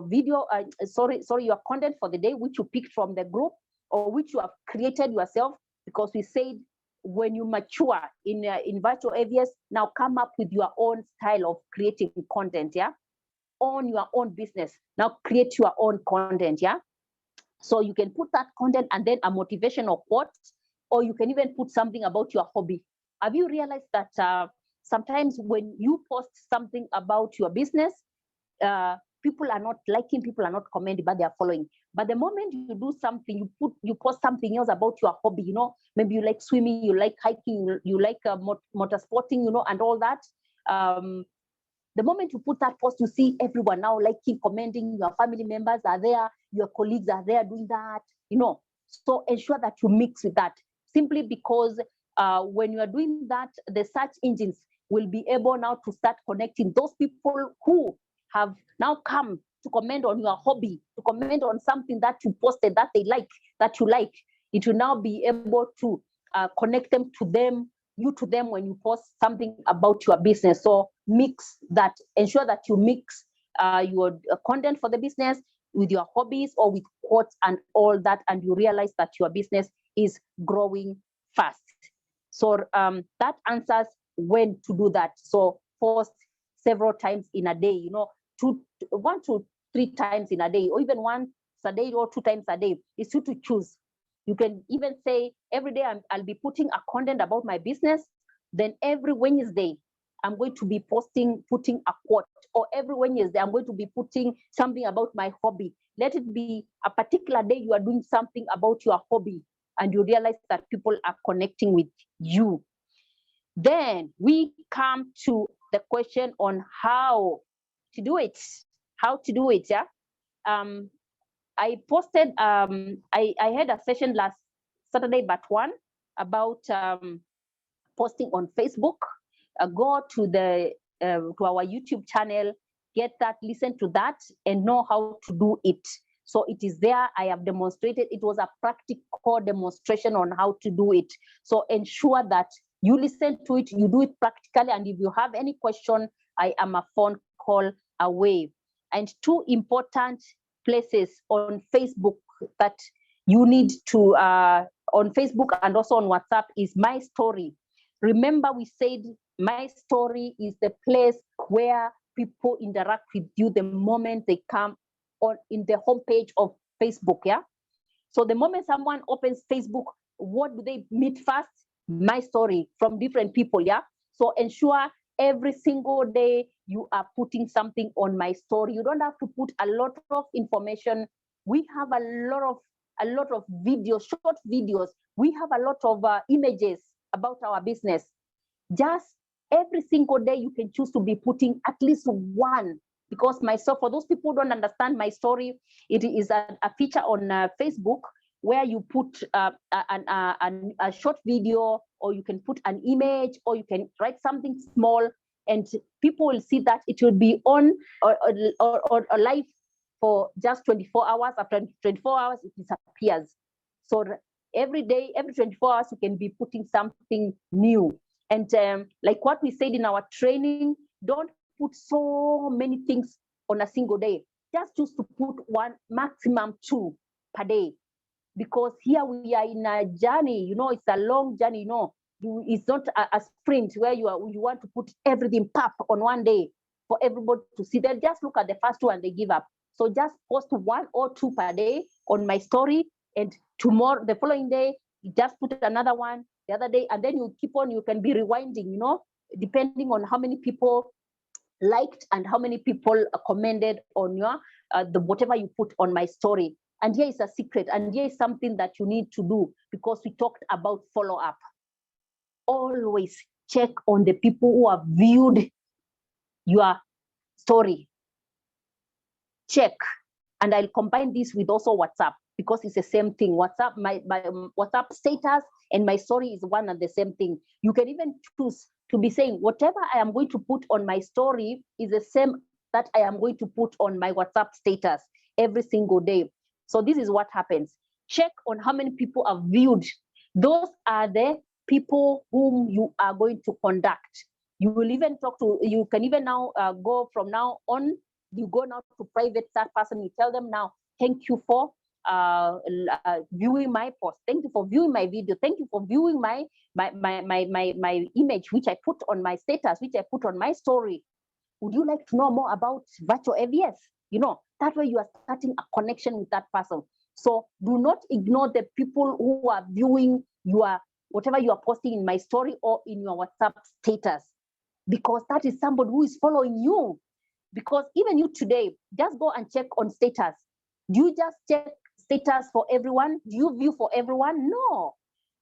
[SPEAKER 1] video, your content for the day, which you picked from the group or which you have created yourself, because we said when you mature in virtual AVS, now come up with your own style of creating content, yeah? Own your own business. Now create your own content, yeah? So you can put that content and then a motivational quote, or you can even put something about your hobby. Have you realized that sometimes when you post something about your business, people are not liking, people are not commenting, but they are following. But the moment you do something, you post something else about your hobby, you know, maybe you like swimming, you like hiking, you like motorsporting, you know, and all that. The moment you put that post, you see everyone now liking, commenting, your family members are there, your colleagues are there doing that, you know. So ensure that you mix with that, simply because when you are doing that, the search engines will be able now to start connecting those people who have now come to comment on your hobby, to comment on something that you posted that they like, that you like. It will now be able to connect them to them, you to them when you post something about your business. So mix that, ensure that you mix your content for the business with your hobbies or with quotes and all that, and you realize that your business is growing fast. So that answers when to do that. So post several times in a day, you know, 1 to 3 times in a day, or even once a day or 2 times a day. It's you to choose. You can even say every day I'll be putting a content about my business. Then every Wednesday, I'm going to be putting a quote, or every Wednesday, I'm going to be putting something about my hobby. Let it be a particular day you are doing something about your hobby, and you realize that people are connecting with you. Then we come to the question on how to do it. Yeah. I posted, I had a session last Saturday, but one about posting on Facebook. Go to to our YouTube channel, get that, listen to that, and know how to do it. So it is there. I have demonstrated. It was a practical demonstration on how to do it. So ensure that you listen to it, you do it practically, and if you have any question, I am a phone call away. And 2 important places on Facebook that you need to, on Facebook and also on WhatsApp, is My Story. Remember, we said My Story is the place where people interact with you the moment they come on in the homepage of Facebook, yeah? So the moment someone opens Facebook, what do they meet first? My Story from different people, yeah? So ensure every single day you are putting something on My Story. You don't have to put a lot of information. We have a lot of videos, short videos. We have a lot of images about our business. Just every single day you can choose to be putting at least one, because for those people who don't understand My Story, it is a feature on Facebook where you put a short video, or you can put an image, or you can write something small, and people will see that. It will be on or live for just 24 hours. After 24 hours, it disappears. So every day, every 24 hours, you can be putting something new. And like what we said in our training, don't put so many things on a single day. Just choose to put 1, maximum 2 per day. Because here we are in a journey, you know, it's a long journey, you know. It's not a sprint where you want to put everything on one day for everybody to see. They'll just look at the first 2 and they give up. So just post 1 or 2 per day on My Story, and tomorrow, the following day, you just put another one, the other day, and then you keep on. You can be rewinding, you know, depending on how many people liked and how many people commented on your whatever you put on My Story. And here is a secret, and here is something that you need to do, because we talked about follow-up. Always check on the people who have viewed your story. Check. And I'll combine this with also WhatsApp, because it's the same thing. WhatsApp, my WhatsApp status and my story is one and the same thing. You can even choose to be saying whatever I am going to put on my story is the same that I am going to put on my WhatsApp status every single day. So this is what happens. Check on how many people have viewed. Those are the people whom you are going to conduct. You will even talk to, you can even now go from now on, you go now to private that person, you tell them now, thank you for viewing my post. Thank you for viewing my video. Thank you for viewing my image, which I put on my status, which I put on my story. Would you like to know more about virtual AVS? You know, that way you are starting a connection with that person. So do not ignore the people who are viewing your, whatever you are posting in my story or in your WhatsApp status, because that is somebody who is following you. Because even you today, just go and check on status. Do you just check status for everyone? Do you view for everyone? No.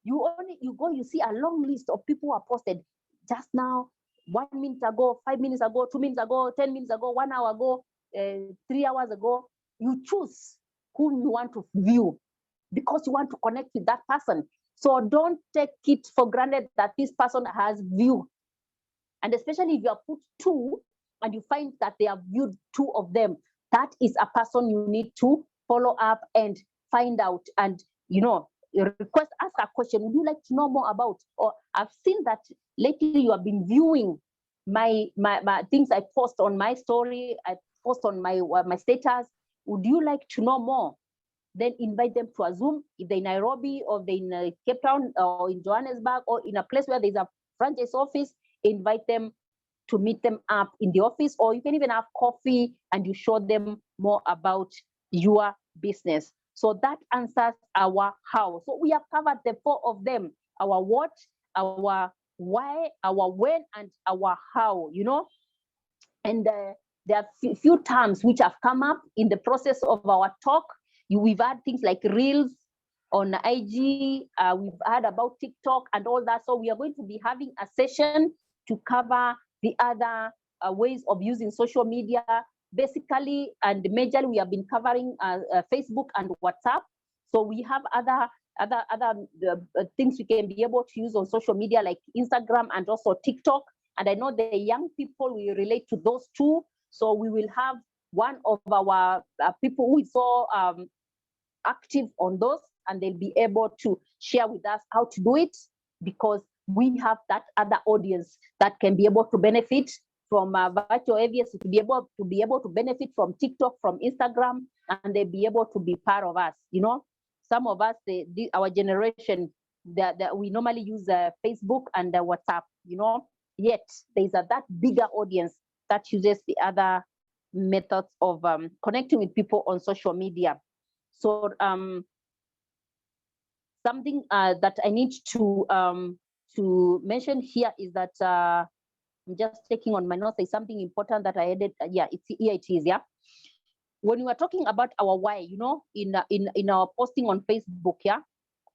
[SPEAKER 1] You go, you see a long list of people who are posted just now, 1 minute ago, 5 minutes ago, 2 minutes ago, 10 minutes ago, 1 hour ago, 3 hours ago. You choose whom you want to view because you want to connect with that person. So don't take it for granted that this person has viewed. And especially if you have put 2 and you find that they have viewed 2 of them, that is a person you need to follow up and find out. And, you know, request, ask a question. Would you like to know more about? Or I've seen that lately you have been viewing my things I post on my story, I post on my status. Would you like to know more? Then invite them to a Zoom, if they're in Nairobi or they're in Cape Town or in Johannesburg or in a place where there's a franchise office, invite them to meet them up in the office, or you can even have coffee and you show them more about your business. So that answers our how. So we have covered the 4 of them: our what, our why, our when, and our how, you know. And there are few terms which have come up in the process of our talk. We've had things like Reels on IG, we've heard about TikTok and all that. So we are going to be having a session to cover the other ways of using social media. Basically and majorly, we have been covering Facebook and WhatsApp. So we have other things we can be able to use on social media like Instagram and also TikTok. And I know the young people will relate to those 2. So we will have one of our people who is so active on those, and they'll be able to share with us how to do it, because we have that other audience that can be able to benefit from virtual AVS, to be able to benefit from TikTok, from Instagram, and they'll be able to be part of us. You know, some of us, our generation, that we normally use Facebook and WhatsApp. You know, yet there's that bigger audience that uses the other methods of connecting with people on social media. So something that I need to mention here is that I'm just taking on my notes. There's something important that I added. Yeah, here it is. Yeah, when we are talking about our why, you know, in our posting on Facebook, yeah,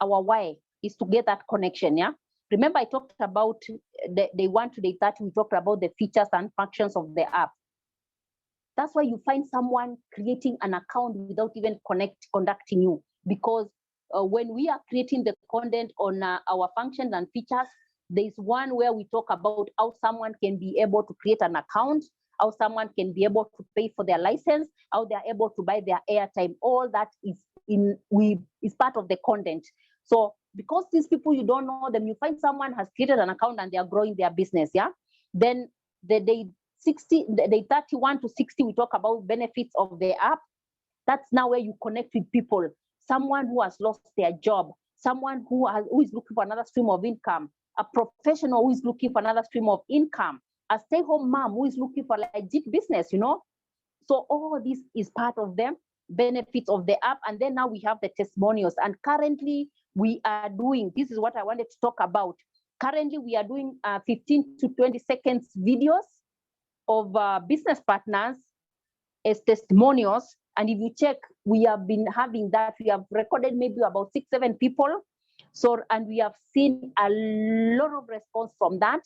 [SPEAKER 1] our why is to get that connection. Yeah, remember I talked about day 1 to day 30. We talked about the features and functions of the app. That's why you find someone creating an account without even conducting you, because when we are creating the content on our functions and features, there's one where we talk about how someone can be able to create an account, how someone can be able to pay for their license, how they're able to buy their airtime. All that is part of the content. So because these people, you don't know them, you find someone has created an account and they are growing their business. Yeah. Then the day 31 to 60, we talk about benefits of the app. That's now where you connect with people. Someone who has lost their job, someone who is looking for another stream of income, a professional who is looking for another stream of income, a stay-home mom who is looking for legit business, you know. So all this is part of the benefits of the app. And then now we have the testimonials. And currently we are doing, this is what I wanted to talk about. Currently we are doing 15 to 20 seconds videos of business partners as testimonials. And if you check, we have been having that. We have recorded maybe about 6-7 people. So, and we have seen a lot of response from that.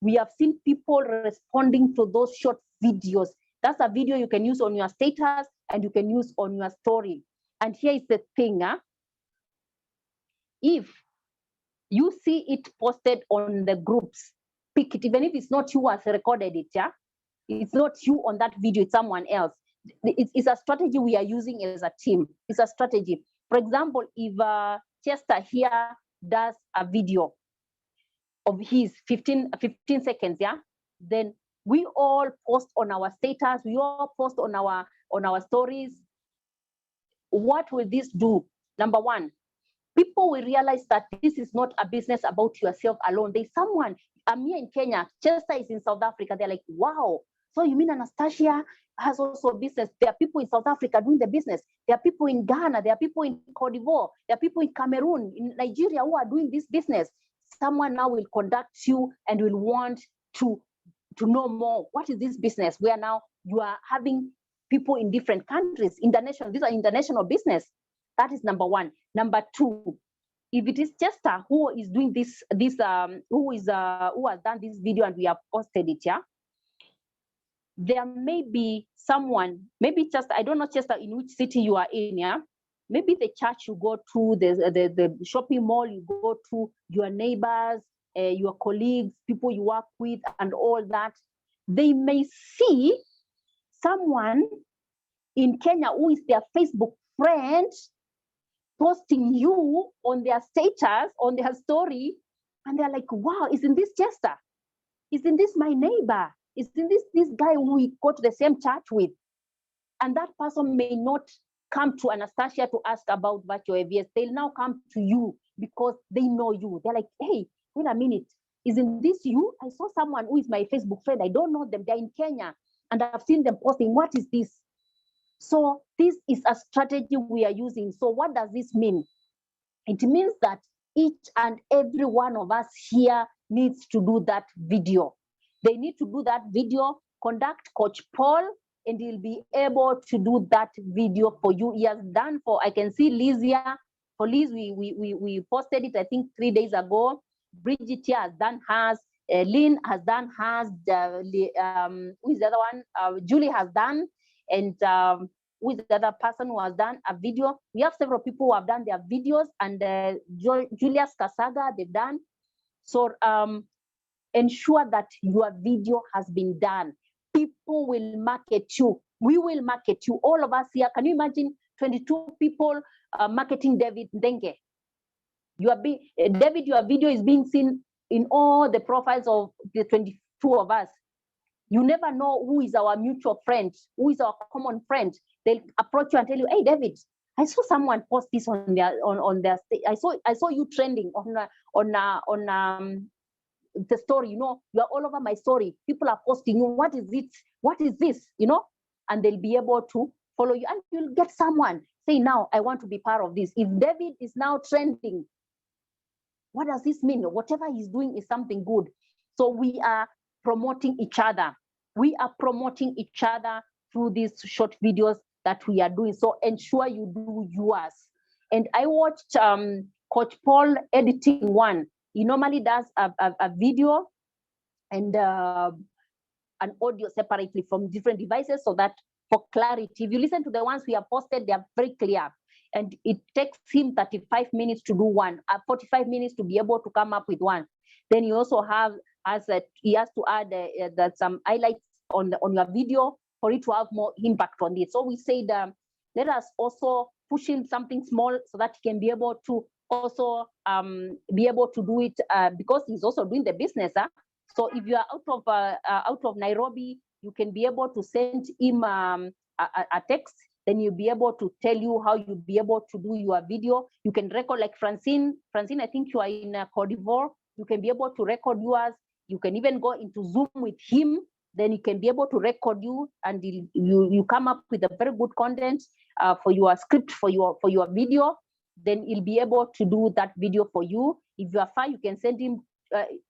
[SPEAKER 1] We have seen people responding to those short videos. That's a video you can use on your status and you can use on your story. And here is the thing, if you see it posted on the groups, pick it, even if it's not you who has recorded it, yeah? It's not you on that video, it's someone else. It's a strategy we are using as a team. It's a strategy. For example, if Chester here does a video of his 15 seconds, yeah, then we all post on our status, we all post on our stories. What will this do? Number one, people will realize that this is not a business about yourself alone. There's someone, I'm here in Kenya, Chester is in South Africa. They're like, wow, so you mean Anastasia has also a business? There are people in South Africa doing the business. There are people in Ghana. There are people in Cote d'Ivoire. There are people in Cameroon, in Nigeria who are doing this business. Someone now will contact you and will want to know more. What is this business? Where now you are having people in different countries, international. These are international business. That is number one. Number two, if it is Chester who is doing who has done this video and we have posted it, yeah, there may be someone, maybe Chester, I don't know Chester in which city you are in, yeah. Maybe the church you go to, the shopping mall you go to, your neighbors, your colleagues, people you work with, and all that. They may see someone in Kenya who is their Facebook friend posting you on their status, on their story, and they're like, wow, isn't this Chester? Isn't this my neighbor? Isn't this guy who we go to the same church with? And that person may not come to Anastasia to ask about virtual AVS. They'll now come to you because they know you. They're like, hey, wait a minute. Isn't this you? I saw someone who is my Facebook friend. I don't know them. They're in Kenya. And I've seen them posting. What is this? So this is a strategy we are using. So what does this mean? It means that each and every one of us here needs to do that video. They need to do that video, contact Coach Paul, and he'll be able to do that video for you. He has done for, I can see Liz here. For Liz, we posted it, I think 3 days ago. Bridget here has done hers. Lynn has done hers. Who is the other one? Julie has done. And who is the other person who has done a video? We have several people who have done their videos, and Julius Kasaga, they've done. So ensure that your video has been done. People will market you. We will market you. All of us here. Can you imagine 22 people marketing David Ndenge? David, your video is being seen in all the profiles of the 22 of us. You never know who is our mutual friend, who is our common friend. They'll approach you and tell you, hey, David, I saw someone post this on their stage. I saw you trending on the story. You know, you are all over my story. People are posting you. What is it? What is this? You know, and they'll be able to follow you, and you'll get someone say, now I want to be part of this. If David is now trending, what does this mean? Whatever he's doing is something good. So we are promoting each other. We are promoting each other through these short videos that we are doing. So ensure you do yours. And I watched Coach Paul editing one. He normally does a video and an audio separately from different devices, so that for clarity, if you listen to the ones we have posted, they are very clear. And it takes him 35 minutes to do one, 45 minutes to be able to come up with one. Then you also have, he has to add some highlights on your video for it to have more impact on it. So we said, let us also push in something small so that he can be able to also be able to do it because he's also doing the business. So if you are out of Nairobi, you can be able to send him a text. Then you'll be able to tell you how you'll be able to do your video. You can record like Francine. Francine, I think you are in Cote d'Ivoire. You can be able to record yours. You can even go into Zoom with him. Then you can be able to record you, and you come up with a very good content for your script, for your video. Then he'll be able to do that video for you. If you are far, you can send him.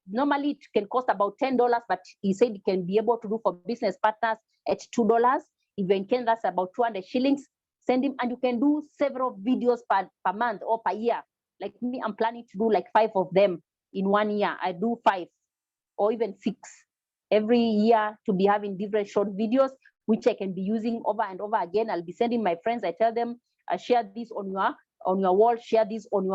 [SPEAKER 1] Normally it can cost about $10, but he said he can be able to do for business partners at $2. If you're in Kenya, that's about 200 shillings. Send him, and you can do several videos per month or per year. Like me, I'm planning to do like 5 of them in 1 year. I do 5 or even 6 every year to be having different short videos, which I can be using over and over again. I'll be sending my friends. I tell them, share this on your wall, share this on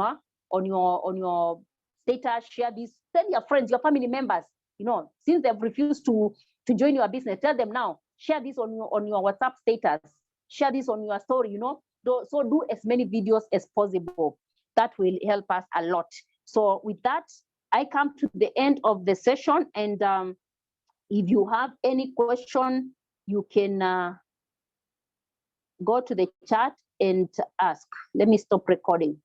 [SPEAKER 1] your status, share this. Tell your friends, your family members. You know, since they've refused to join your business, tell them now. Share this on your WhatsApp status. Share this on your story. You know, so do as many videos as possible. That will help us a lot. So with that, I come to the end of the session, and if you have any question, you can go to the chat and ask. Let me stop recording.